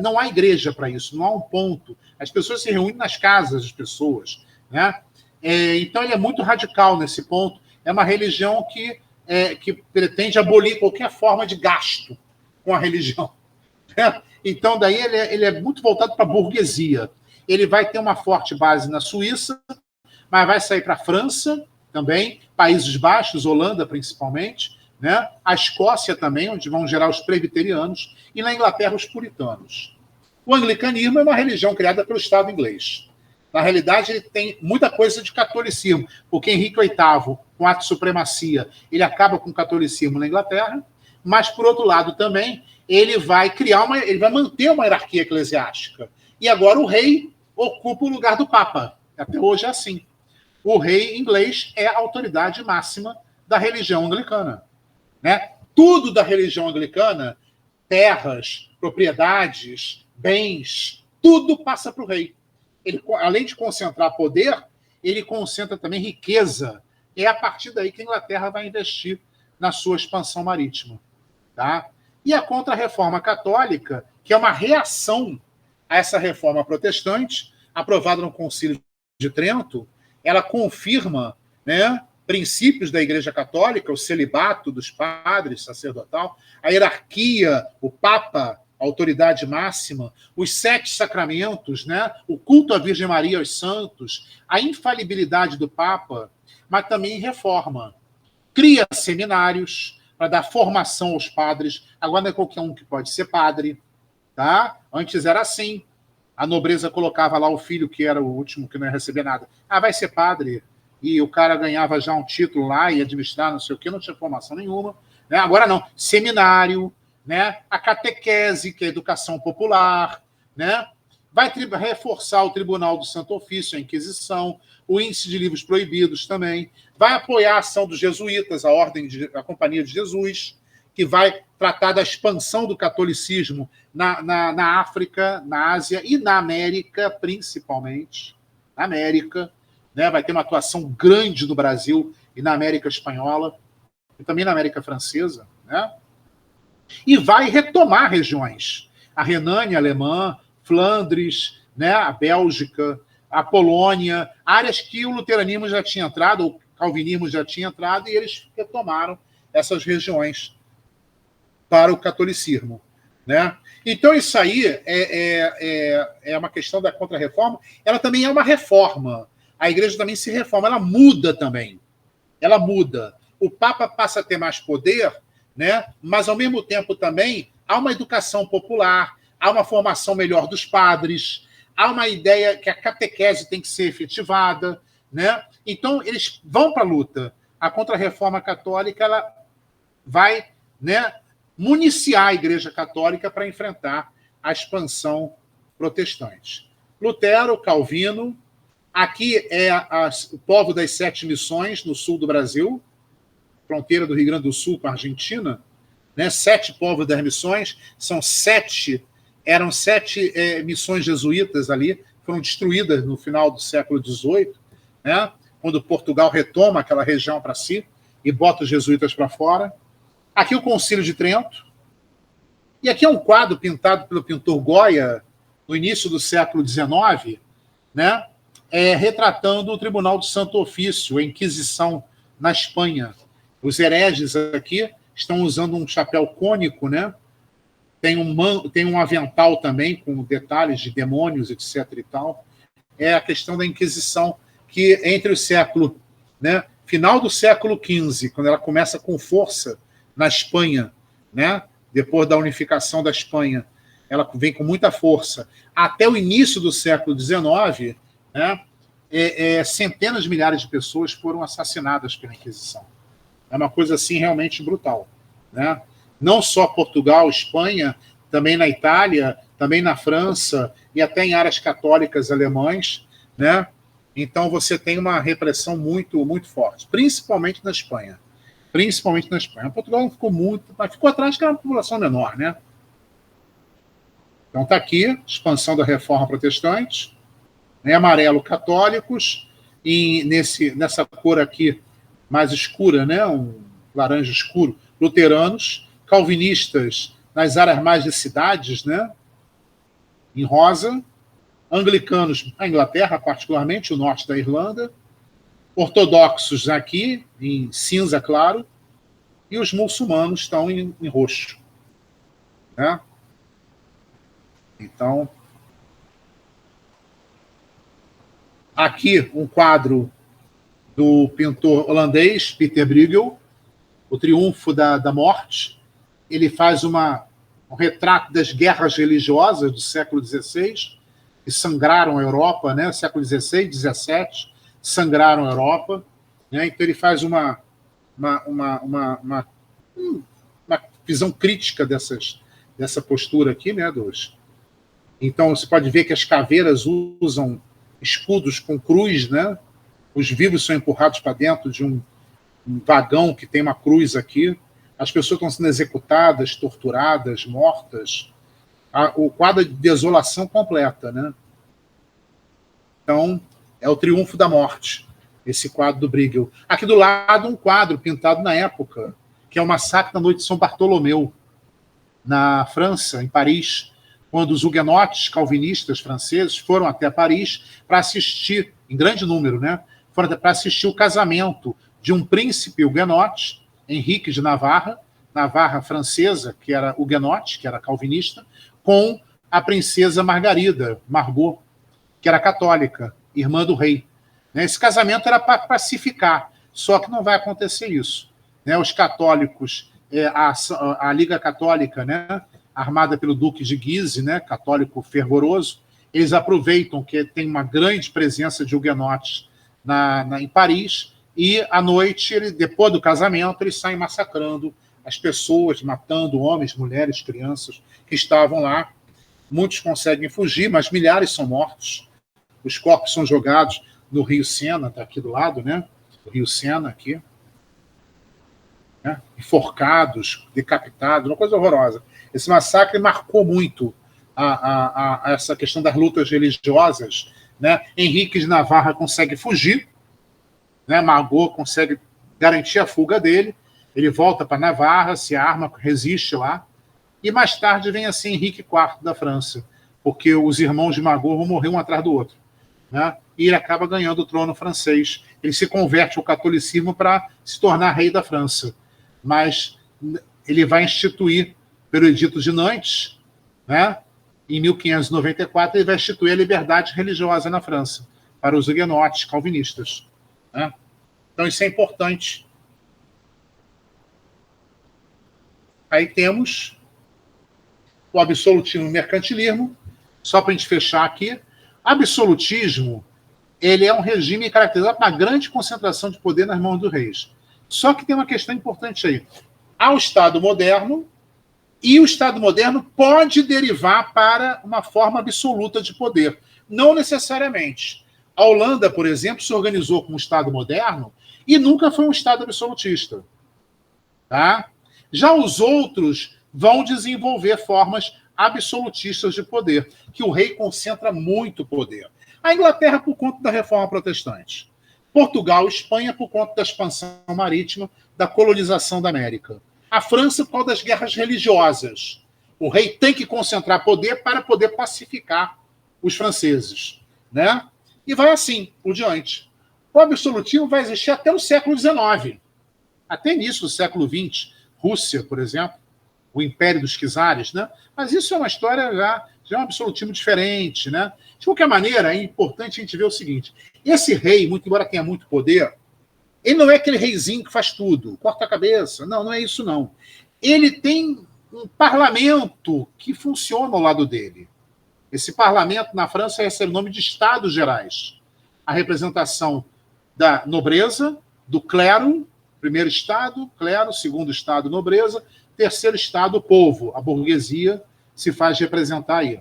não há igreja para isso, não há um ponto. As pessoas se reúnem nas casas das pessoas, né? Então, ele é muito radical nesse ponto. É uma religião que pretende abolir qualquer forma de gasto com a religião, né? Então, daí ele é muito voltado para a burguesia. Ele vai ter uma forte base na Suíça, mas vai sair para a França também, Países Baixos, Holanda principalmente, né? A Escócia também, onde vão gerar os presbiterianos, e na Inglaterra os puritanos. O anglicanismo é uma religião criada pelo Estado inglês. Na realidade, ele tem muita coisa de catolicismo, porque Henrique VIII, com ato de supremacia, ele acaba com o catolicismo na Inglaterra, mas, por outro lado, também, ele vai manter uma hierarquia eclesiástica. E agora o rei ocupa o lugar do Papa. Até hoje é assim. O rei inglês é a autoridade máxima da religião anglicana, né? Tudo da religião anglicana, terras, propriedades, bens, tudo passa para o rei. Ele, além de concentrar poder, ele concentra também riqueza. É a partir daí que a Inglaterra vai investir na sua expansão marítima, tá? E a Contra-Reforma Católica, que é uma reação a essa reforma protestante, aprovada no Concílio de Trento, ela confirma, né, princípios da Igreja Católica, o celibato dos padres sacerdotal, a hierarquia, o Papa, a autoridade máxima, os 7 sacramentos, né, o culto à Virgem Maria aos santos, a infalibilidade do Papa, mas também reforma. Cria seminários para dar formação aos padres. Agora não é qualquer um que pode ser padre, tá? Antes era assim. A nobreza colocava lá o filho, que era o último, que não ia receber nada. Vai ser padre. E o cara ganhava já um título lá e administrar, não sei o quê, não tinha formação nenhuma, né? Agora não. Seminário, né? A catequese, que é a educação popular, né? Vai reforçar o Tribunal do Santo Ofício, a Inquisição, o índice de livros proibidos também. Vai apoiar a ação dos jesuítas, a Companhia de Jesus, que vai tratar da expansão do catolicismo na África, na Ásia e na América, principalmente. Na América, né? Vai ter uma atuação grande no Brasil e na América Espanhola, e também na América Francesa, né? E vai retomar regiões. A Renânia alemã, Flandres, né? A Bélgica, a Polônia, áreas que o luteranismo já tinha entrado, o calvinismo já tinha entrado, e eles retomaram essas regiões para o catolicismo, né? Então, isso aí é uma questão da Contra-Reforma. Ela também é uma reforma. A igreja também se reforma, ela muda também. Ela muda. O Papa passa a ter mais poder, né? Mas, ao mesmo tempo, também há uma educação popular, há uma formação melhor dos padres, há uma ideia que a catequese tem que ser efetivada, né? Então, eles vão para a luta. A Contra-Reforma Católica ela vai, né, municiar a Igreja Católica para enfrentar a expansão protestante. Lutero, Calvino, aqui é o povo das 7 missões no sul do Brasil, fronteira do Rio Grande do Sul com a Argentina, né? 7 povos das missões, eram 7 missões jesuítas ali, foram destruídas no final do século XVIII, né? Quando Portugal retoma aquela região para si e bota os jesuítas para fora. Aqui o Concílio de Trento, E aqui é um quadro pintado pelo pintor Goya, no início do século XIX, né? Retratando o Tribunal do Santo Ofício, a Inquisição na Espanha. Os hereges aqui estão usando um chapéu cônico, né? Tem um avental também com detalhes de demônios, etc. e tal. É a questão da Inquisição, que entre o século, né, final do século XV, quando ela começa com força na Espanha, né, depois da unificação da Espanha, ela vem com muita força, até o início do século XIX, né, centenas de milhares de pessoas foram assassinadas pela Inquisição. É uma coisa assim realmente brutal, né? Não só Portugal, Espanha, também na Itália, também na França e até em áreas católicas alemães, né? Então você tem uma repressão muito, muito forte, principalmente na Espanha. Principalmente na Espanha. Portugal não ficou muito, mas ficou atrás porque era uma população menor, né? Então está aqui, expansão da Reforma Protestante, em amarelo católicos, e nessa cor aqui mais escura, né? Um laranja escuro, luteranos, calvinistas nas áreas mais de cidades, né? Em rosa, anglicanos na Inglaterra, particularmente o norte da Irlanda, ortodoxos aqui em cinza claro, e os muçulmanos estão em roxo, né? Então, aqui um quadro do pintor holandês Peter Bruegel, O Triunfo da Morte. Ele faz um retrato das guerras religiosas do século XVI, que sangraram a Europa, né? Século XVI, XVII, sangraram a Europa, né? Então ele faz uma visão crítica dessa postura aqui, né? Então você pode ver que as caveiras usam escudos com cruz, né? Os vivos são empurrados para dentro de um vagão que tem uma cruz aqui. As pessoas estão sendo executadas, torturadas, mortas. O quadro de desolação completa, né? Então, é o Triunfo da Morte, esse quadro do Bruegel. Aqui do lado, um quadro pintado na época, que é o Massacre da Noite de São Bartolomeu, na França, em Paris, quando os huguenotes calvinistas franceses foram até Paris para assistir, em grande número, né? Foram para assistir o casamento de um príncipe huguenote, Henrique de Navarra francesa, que era huguenote, que era calvinista, com a princesa Margot, que era católica, irmã do rei. Esse casamento era para pacificar, só que não vai acontecer isso. Os católicos, a Liga Católica, né, armada pelo Duque de Guise, né, católico fervoroso, eles aproveitam que tem uma grande presença de huguenotes em Paris, e à noite, depois do casamento, eles saem massacrando as pessoas, matando homens, mulheres, crianças que estavam lá. Muitos conseguem fugir, mas milhares são mortos. Os corpos são jogados no Rio Sena, está aqui do lado, né? O Rio Sena aqui. Né? Enforcados, decapitados, uma coisa horrorosa. Esse massacre marcou muito essa questão das lutas religiosas. Né? Henrique de Navarra consegue fugir, né? Margot consegue garantir a fuga dele, ele volta para Navarra, se arma, resiste lá, e mais tarde vem assim Henrique IV da França, porque os irmãos de Margot vão morrer um atrás do outro, né? E ele acaba ganhando o trono francês. Ele se converte ao catolicismo para se tornar rei da França, mas ele vai instituir, pelo Edito de Nantes, né? Em 1594, ele vai instituir a liberdade religiosa na França para os huguenotes calvinistas. Né? Então, isso é importante. Aí temos o absolutismo e o mercantilismo. Só para a gente fechar aqui. Absolutismo, ele é um regime caracterizado por uma grande concentração de poder nas mãos dos reis. Só que tem uma questão importante aí. Há o Estado moderno, e o Estado moderno pode derivar para uma forma absoluta de poder. Não necessariamente. A Holanda, por exemplo, se organizou como Estado moderno e nunca foi um Estado absolutista. Tá? Já os outros vão desenvolver formas absolutistas de poder, que o rei concentra muito poder. A Inglaterra, por conta da Reforma Protestante. Portugal e Espanha, por conta da expansão marítima, da colonização da América. A França, por causa das guerras religiosas. O rei tem que concentrar poder para poder pacificar os franceses, né? E vai assim por diante. O absolutismo vai existir até o século XIX, até início do século XX. Rússia, por exemplo, o Império dos Czares, né? Mas isso é uma história já é um absolutismo diferente, né? De qualquer maneira, é importante a gente ver o seguinte: esse rei, muito embora tenha muito poder, ele não é aquele reizinho que faz tudo, corta a cabeça. Não, não é isso, não. Ele tem um parlamento que funciona ao lado dele. Esse parlamento, na França, recebe o nome de Estados Gerais. A representação da nobreza, do clero, primeiro estado, clero, segundo estado, nobreza, terceiro estado, povo. A burguesia se faz representar aí.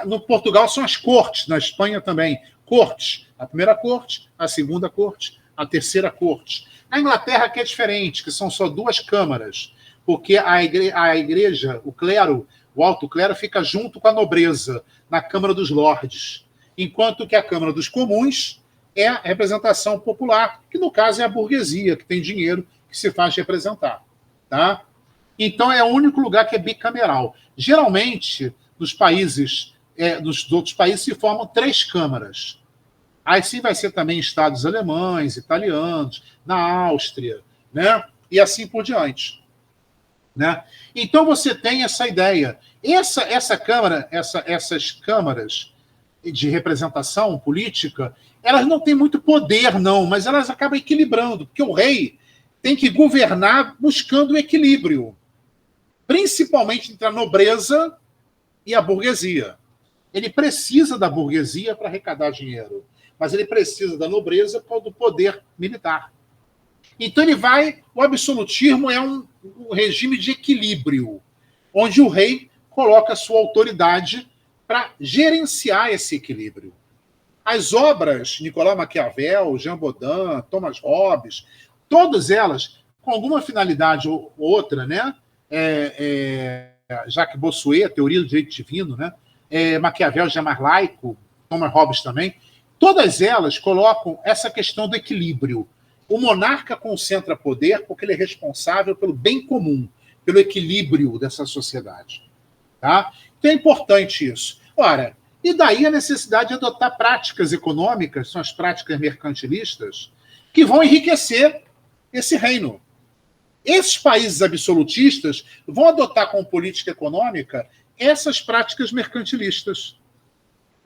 No Portugal são as cortes, na Espanha também. Cortes. A primeira corte, a segunda corte, a terceira corte. Na Inglaterra que é diferente, que são só duas câmaras, porque a igreja, o clero, o alto clero, fica junto com a nobreza, na Câmara dos Lordes, enquanto que a Câmara dos Comuns é a representação popular, que no caso é a burguesia, que tem dinheiro, que se faz representar. Tá? Então é o único lugar que é bicameral. Geralmente, nos outros países se formam 3 câmaras. Aí sim vai ser também estados alemães, italianos, na Áustria, né? E assim por diante. Né? Então você tem essa ideia. Essas câmaras de representação política, elas não têm muito poder, não, mas elas acabam equilibrando, porque o rei tem que governar buscando o equilíbrio, principalmente entre a nobreza e a burguesia. Ele precisa da burguesia para arrecadar dinheiro, mas ele precisa da nobreza para o poder militar. Então o absolutismo é um regime de equilíbrio, onde o rei coloca a sua autoridade para gerenciar esse equilíbrio. As obras, Nicolau Maquiavel, Jean Baudin, Thomas Hobbes, todas elas, com alguma finalidade ou outra, né? Jacques Bossuet, Teoria do Direito Divino, né? Maquiavel já é mais laico, Thomas Hobbes também, todas elas colocam essa questão do equilíbrio. O monarca concentra poder porque ele é responsável pelo bem comum, pelo equilíbrio dessa sociedade. Tá? Então é importante isso. Ora, e daí a necessidade de adotar práticas econômicas, são as práticas mercantilistas, que vão enriquecer esse reino. Esses países absolutistas vão adotar como política econômica essas práticas mercantilistas,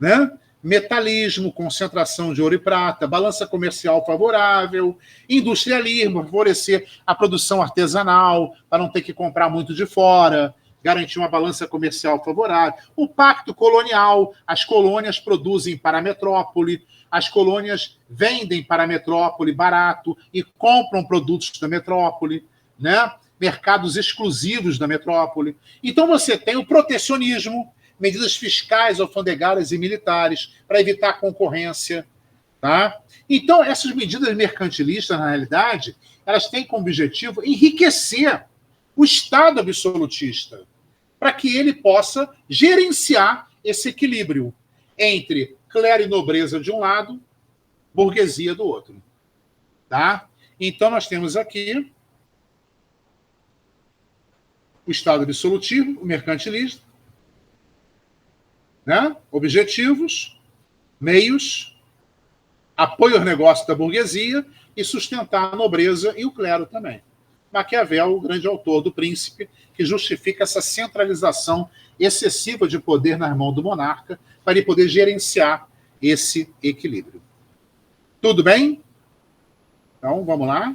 né? Metalismo, concentração de ouro e prata, balança comercial favorável, industrialismo, favorecer a produção artesanal, para não ter que comprar muito de fora, garantir uma balança comercial favorável. O pacto colonial, as colônias produzem para a metrópole, as colônias vendem para a metrópole barato e compram produtos da metrópole, né? Mercados exclusivos da metrópole. Então você tem o protecionismo, medidas fiscais, alfandegárias e militares para evitar a concorrência. Tá? Então, essas medidas mercantilistas, na realidade, elas têm como objetivo enriquecer o Estado absolutista, para que ele possa gerenciar esse equilíbrio entre clero e nobreza de um lado, burguesia do outro. Tá? Então, nós temos aqui o Estado absolutivo, o mercantilista, né? Objetivos, meios, apoio aos negócios da burguesia e sustentar a nobreza e o clero também. Maquiavel, o grande autor do Príncipe, que justifica essa centralização excessiva de poder nas mãos do monarca para ele poder gerenciar esse equilíbrio. Tudo bem? Então, vamos lá.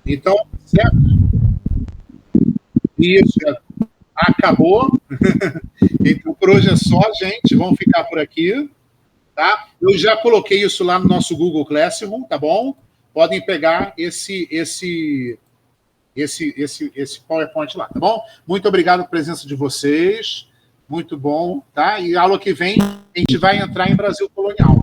Então, certo? Isso, acabou. Então, por hoje é só, gente. Vamos ficar por aqui. Tá? Eu já coloquei isso lá no nosso Google Classroom, tá bom? Podem pegar esse PowerPoint lá, tá bom? Muito obrigado pela presença de vocês. Muito bom, tá? E a aula que vem, a gente vai entrar em Brasil colonial.